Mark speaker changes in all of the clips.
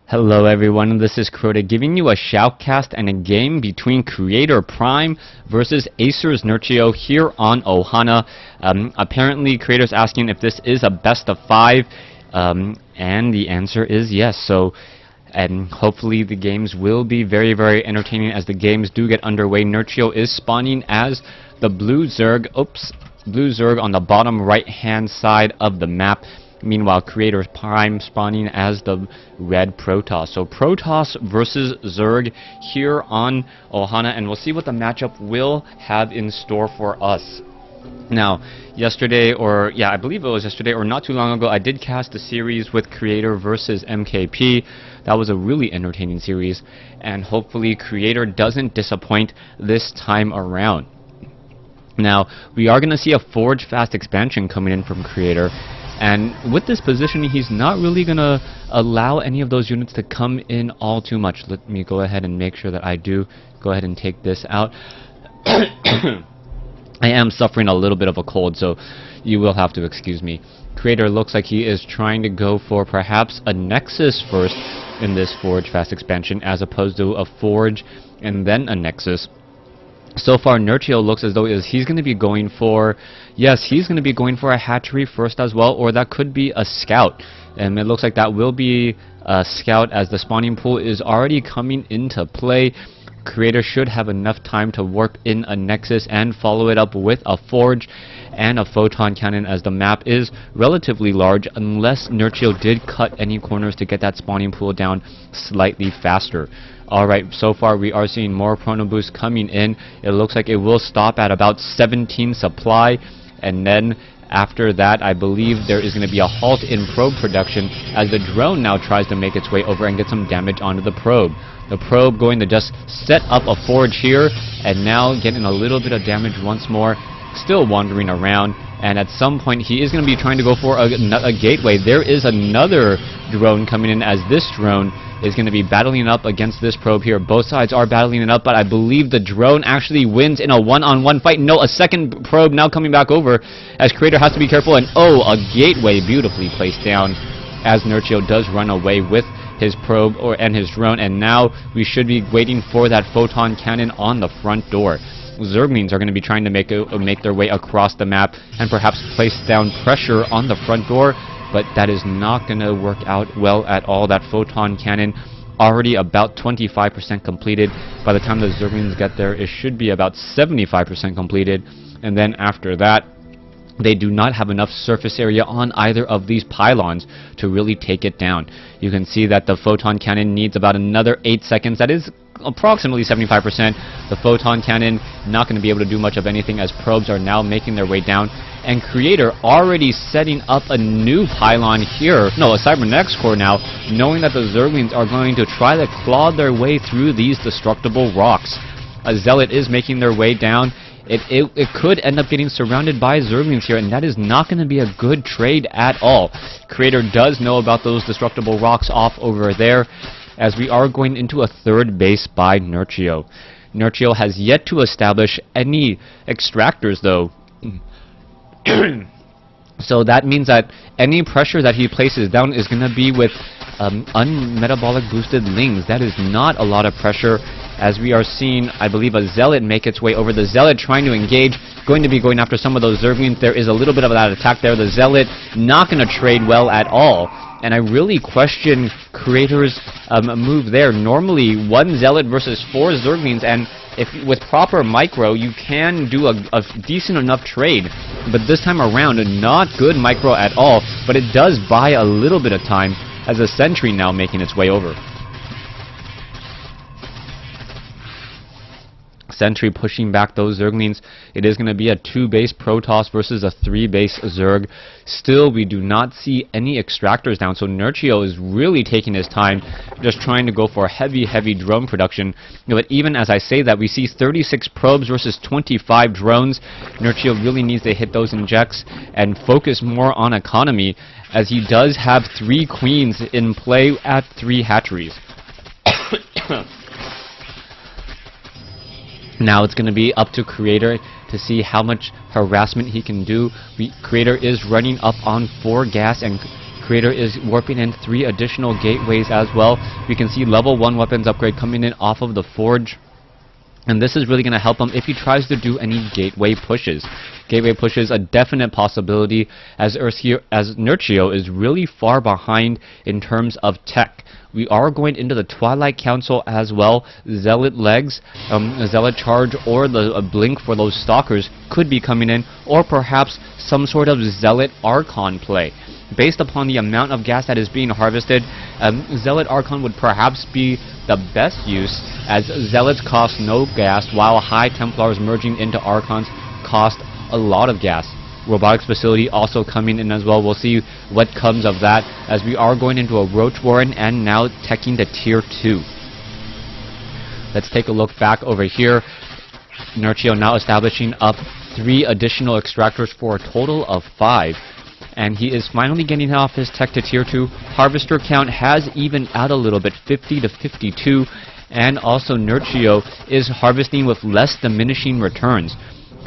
Speaker 1: Hello everyone, this is Crota giving you a shoutcast and a game between Creator Prime versus Acer's Nerchio here on Ohana. Apparently Creator's asking if this is a best of 5, and the answer is yes. And hopefully the games will be very entertaining as the games do get underway. Nerchio is spawning as the blue Zerg, blue Zerg on the bottom right hand side of the map. Meanwhile, Creator Prime spawning as the red Protoss. So Protoss versus Zerg here on Ohana, and we'll see what the matchup will have in store for us. Now, yesterday, or yeah, I believe it was yesterday or not too long ago, I did cast a series with Creator versus MKP. That was a really entertaining series, and hopefully Creator doesn't disappoint this time around. Now, we are going to see a Forge Fast expansion coming in from Creator. And with this position, he's not really going to allow any of those units to come in all too much. Let me go ahead and make sure that I do go ahead and take this out. I am suffering a little bit of a cold, so you will have to excuse me. Creator looks like he is trying to go for perhaps a Nexus first in this Forge Fast expansion, as opposed to a Forge and then a Nexus. So far, Nerchio looks as though he's going to be going for, yes, he's going to be going for a hatchery first as well, or that could be a scout. And it looks like that will be a scout, as the spawning pool is already coming into play. Creator should have enough time to work in a Nexus and follow it up with a Forge and a Photon Cannon, as the map is relatively large, unless Nerchio did cut any corners to get that spawning pool down slightly faster. Alright, so far we are seeing more Chrono Boost coming in. It looks like it will stop at about 17 supply, and then after that I believe there is going to be a halt in probe production as the drone now tries to make its way over and get some damage onto the probe. The probe going to just set up a Forge here, and now getting a little bit of damage once more, still wandering around, and at some point he is going to be trying to go for a gateway. There is another drone coming in, as this drone is going to be battling up against this probe here. Both sides are battling it up, but I believe the drone actually wins in a one-on-one fight. No, a second probe now coming back over, as Creator has to be careful, and oh, a gateway beautifully placed down as Nerchio does run away with his probe and his drone, and now we should be waiting for that Photon Cannon on the front door. Zerglings are going to be trying to make their way across the map and perhaps place down pressure on the front door, but that is not going to work out well at all. That Photon Cannon already about 25% completed. By the time the Zerglings get there, it should be about 75% completed, and then after that, they do not have enough surface area on either of these pylons to really take it down. You can see that the Photon Cannon needs about another 8 seconds. That is approximately 75%. The Photon Cannon not going to be able to do much of anything, as probes are now making their way down. And Creator already setting up a new pylon here. No, a Cybernetics core now, knowing that the Zerglings are going to try to claw their way through these destructible rocks. A Zealot is making their way down. It could end up getting surrounded by Zerglings here, and that is not going to be a good trade at all. Creator does know about those destructible rocks off over there, as we are going into a third base by Nerchio. Nerchio has yet to establish any extractors, though. So that means that any pressure that he places down is going to be with unmetabolic boosted lings. That is not a lot of pressure, as we are seeing, I believe, a Zealot make its way over. The Zealot trying to engage, going to be going after some of those Zerglings. There is a little bit of that attack there. The Zealot not going to trade well at all, and I really question Creator's move there. Normally, 1 Zealot versus 4 Zerglings, and if with proper micro, you can do a decent enough trade. But this time around, not good micro at all, but it does buy a little bit of time, as a Sentry now making its way over. Sentry pushing back those Zerglings. It is going to be a 2-base Protoss versus a 3-base Zerg. Still, we do not see any extractors down, so Nerchio is really taking his time, just trying to go for heavy drone production. But even as I say that, we see 36 probes versus 25 drones. Nerchio really needs to hit those injects and focus more on economy, as he does have 3 queens in play at 3 hatcheries. Now it's going to be up to Creator to see how much harassment he can do. Creator is running up on 4 gas, and Creator is warping in 3 additional gateways as well. We can see level 1 weapons upgrade coming in off of the Forge. And this is really going to help him if he tries to do any gateway pushes. Gateway pushes a definite possibility as Nerchio is really far behind in terms of tech. We are going into the Twilight Council as well. Zealot legs, Zealot charge, or the blink for those stalkers could be coming in, or perhaps some sort of Zealot Archon play. Based upon the amount of gas that is being harvested, Zealot Archon would perhaps be the best use, as Zealots cost no gas, while High Templars merging into Archons cost a lot of gas. Robotics Facility also coming in as well. We'll see what comes of that, as we are going into a Roach Warren and now teching to Tier 2. Let's take a look back over here. Nerchio now establishing up 3 additional extractors for a total of 5. And he is finally getting off his tech to Tier 2. Harvester count has evened out a little bit, 50 to 52. And also Nerchio is harvesting with less diminishing returns.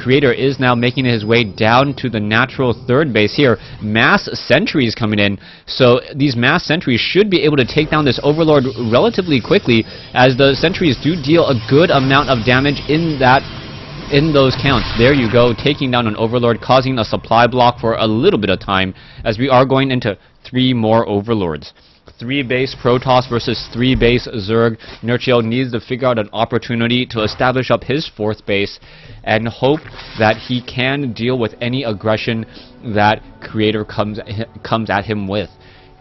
Speaker 1: Creator is now making his way down to the natural 3rd base here. Mass sentries coming in. So these mass sentries should be able to take down this Overlord relatively quickly, as the sentries do deal a good amount of damage in those counts. There you go, taking down an Overlord, causing a supply block for a little bit of time, as we are going into 3 more Overlords. 3 base Protoss versus 3 base Zerg. Nerchio needs to figure out an opportunity to establish up his 4th base and hope that he can deal with any aggression that Creator comes at him with.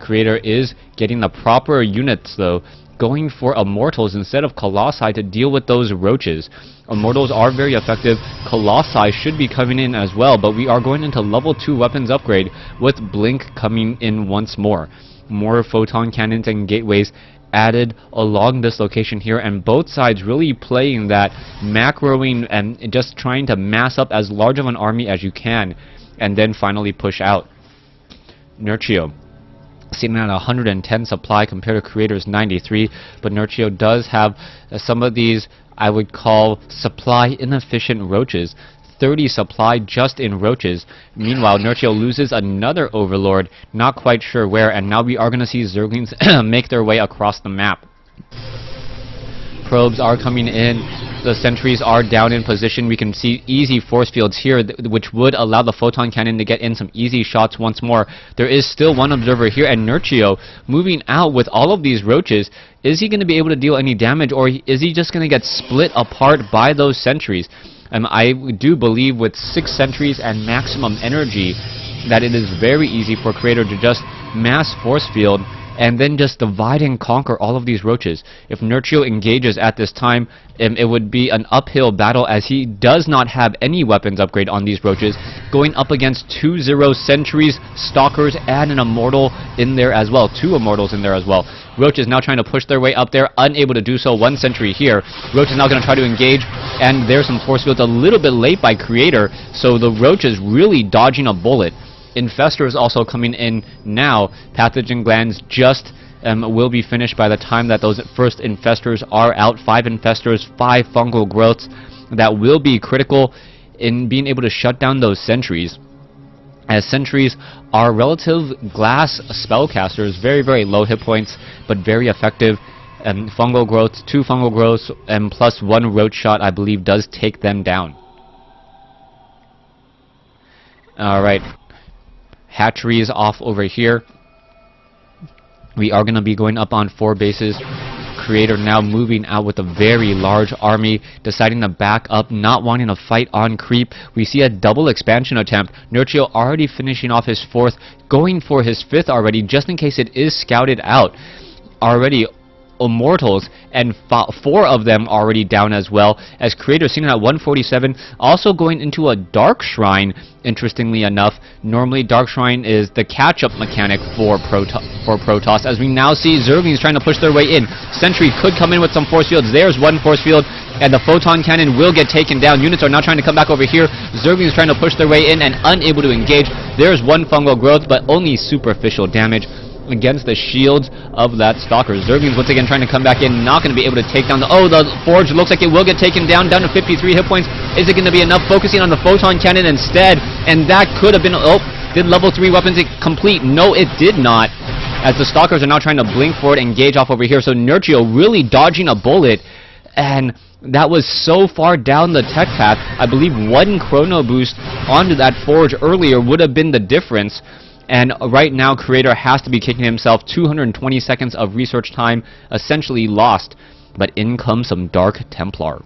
Speaker 1: Creator is getting the proper units though, going for Immortals instead of Colossi to deal with those roaches. Immortals are very effective. Colossi should be coming in as well, but we are going into level 2 weapons upgrade with Blink coming in once more. More photon cannons and gateways added along this location here, and both sides really playing that macroing and just trying to mass up as large of an army as you can and then finally push out. Nerchio sitting at 110 supply compared to Creator's 93, but Nerchio does have some of these I would call supply inefficient roaches. 30 supply just in roaches. Meanwhile, Nerchio loses another Overlord, not quite sure where, and now we are going to see Zerglings make their way across the map. Probes are coming in. The sentries are down in position. We can see easy force fields here, which would allow the photon cannon to get in some easy shots once more. There is still one observer here, and Nerchio moving out with all of these roaches. Is he going to be able to deal any damage, or is he just going to get split apart by those sentries? I do believe with 6 sentries and maximum energy that it is very easy for Creator to just mass force field and then just divide and conquer all of these roaches. If Nerchio engages at this time, it would be an uphill battle, as he does not have any weapons upgrade on these roaches, going up against 2-0 sentries, stalkers, and an immortal in there as well. 2 immortals in there as well. Roach is now trying to push their way up there, unable to do so. 1 sentry here. Roach is now going to try to engage, and there's some force fields a little bit late by Creator, so the Roach is really dodging a bullet. Infestors also coming in now. Pathogen glands just will be finished by the time that those first infestors are out. 5 infestors, 5 fungal growths that will be critical in being able to shut down those sentries, as sentries are relative glass spellcasters, very, very low hit points, but very effective. Fungal growths, 2 fungal growths, and plus 1 roach shot, I believe, does take them down. Alright. Hatcheries off over here. We are going to be going up on 4 bases. Creator now moving out with a very large army, deciding to back up, not wanting to fight on creep. We see a double expansion attempt. Nerchio already finishing off his 4th, going for his 5th already, just in case it is scouted out. Already Immortals, and 4 of them already down as well, as Creator seen at 147, also going into a Dark Shrine, interestingly enough. Normally Dark Shrine is the catch-up mechanic for Protoss, as we now see Zerglings trying to push their way in. Sentry could come in with some force fields. There's 1 force field, and the photon cannon will get taken down. Units are now trying to come back over here. Zerglings trying to push their way in and unable to engage. There's 1 fungal growth, but only superficial damage against the shields of that stalker. Zerglings once again trying to come back in, not going to be able to take down the... Oh, the Forge looks like it will get taken down to 53 hit points. Is it going to be enough? Focusing on the photon cannon instead, and that could have been... Oh, Did level 3 weapons complete? No, it did not, as the Stalkers are now trying to blink forward, engage off over here. So Nerchio really dodging a bullet, and that was so far down the tech path. I believe one chrono boost onto that forge earlier would have been the difference. And right now, Creator has to be kicking himself. 220 seconds of research time essentially lost. But in comes some Dark Templar.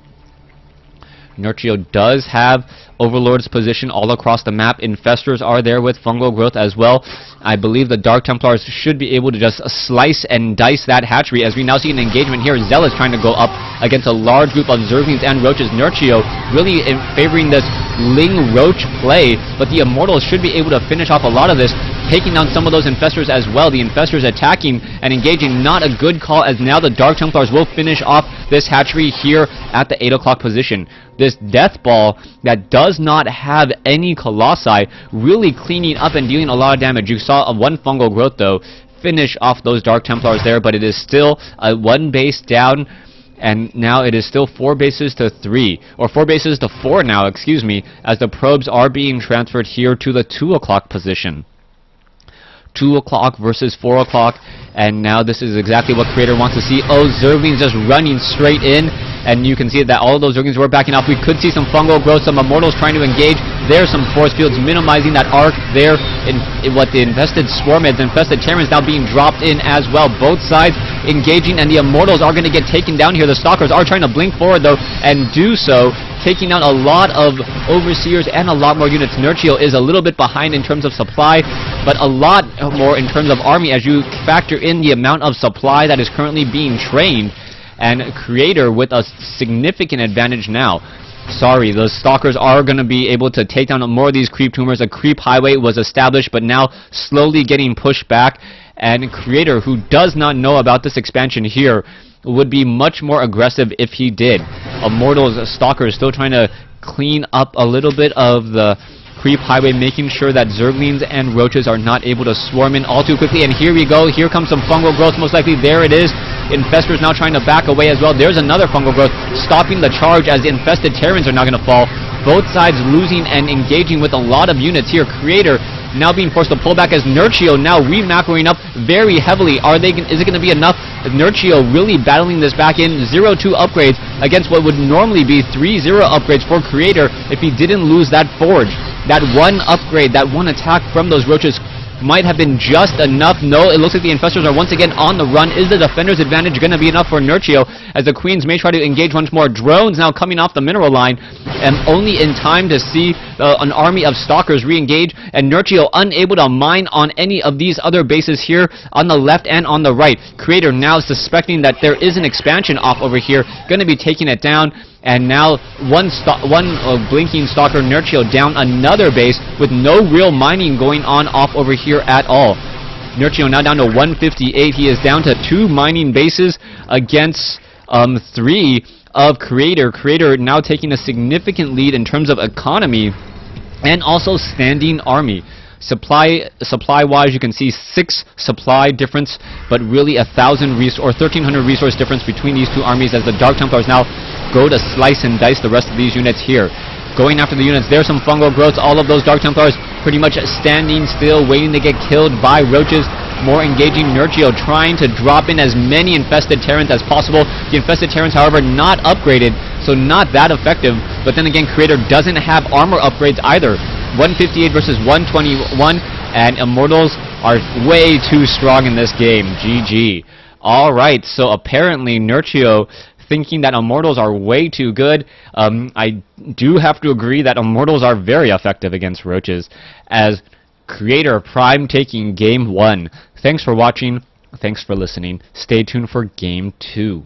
Speaker 1: Nerchio does have Overlord's position all across the map. Infestors are there with fungal growth as well. I believe the Dark Templars should be able to just slice and dice that hatchery, as we now see an engagement here. Zealous trying to go up against a large group of Zerglings and Roaches. Nerchio really favoring this Ling Roach play, but the Immortals should be able to finish off a lot of this, taking down some of those Infestors as well. The Infestors attacking and engaging, not a good call, as now the Dark Templars will finish off this hatchery here at the 8 o'clock position. This Death Ball that does not have any Colossi really cleaning up and dealing a lot of damage. You saw a one fungal growth though finish off those Dark Templars there, but it is still a 1 base down, and now it is still 4 bases to 3, or 4 bases to 4 now, excuse me, as the probes are being transferred here to the 2 o'clock position. 2 o'clock versus 4 o'clock, and now this is exactly what Creator wants to see. Oh, Zerglings just running straight in, and you can see that all of those Zerglings were backing off. We could see some fungal growth, some Immortals trying to engage. There's some force fields minimizing that arc there in what the infested swarm is. Infested Terrans now being dropped in as well. Both sides engaging, and the Immortals are going to get taken down here. The Stalkers are trying to blink forward though, and do so, taking out a lot of Overseers and a lot more units. Nerchio is a little bit behind in terms of supply, but a lot more in terms of army as you factor in the amount of supply that is currently being trained, and Creator with a significant advantage now. Sorry, the Stalkers are going to be able to take down more of these creep tumors. A creep highway was established, but now slowly getting pushed back, and Creator, who does not know about this expansion here, would be much more aggressive if he did. Immortals, Stalkers still trying to clean up a little bit of the creep highway, making sure that Zerglings and Roaches are not able to swarm in all too quickly. And here we go, here comes some fungal growth, most likely. There it is. Infestors now trying to back away as well. There's another fungal growth, stopping the charge as the infested Terrans are now going to fall. Both sides losing and engaging with a lot of units here. Creator now being forced to pull back as Nerchio now remacroing up very heavily. Is it going to be enough? Nerchio really battling this back in. 0-2 upgrades against what would normally be 3-0 upgrades for Creator if he didn't lose that forge. That one upgrade, that one attack from those Roaches might have been just enough. No, it looks like the Infestors are once again on the run. Is the Defender's advantage going to be enough for Nerchio, as the Queens may try to engage once more? Drones now coming off the mineral line, and only in time to see an army of Stalkers re-engage, and Nerchio unable to mine on any of these other bases here on the left and on the right. Creator now suspecting that there is an expansion off over here, going to be taking it down. And now one blinking Stalker, Nerchio, down another base with no real mining going on off over here at all. Nerchio now down to 158. He is down to 2 mining bases against 3 of Creator. Creator now taking a significant lead in terms of economy and also standing army. Supply-wise, you can see 6 supply difference, but really 1,000 or 1,300 resource difference between these two armies, as the Dark Templars now go to slice and dice the rest of these units here. Going after the units, there's some fungal growths. All of those Dark Templars pretty much standing still, waiting to get killed by Roaches. More engaging. Nerchio trying to drop in as many infested Terrans as possible. The infested Terrans, however, not upgraded, so not that effective. But then again, Creator doesn't have armor upgrades either. 158 versus 121, and Immortals are way too strong in this game. GG. Alright, so apparently Nerchio thinking that Immortals are way too good. I do have to agree that Immortals are very effective against Roaches, as Creator Prime taking Game 1. Thanks for watching. Thanks for listening. Stay tuned for Game 2.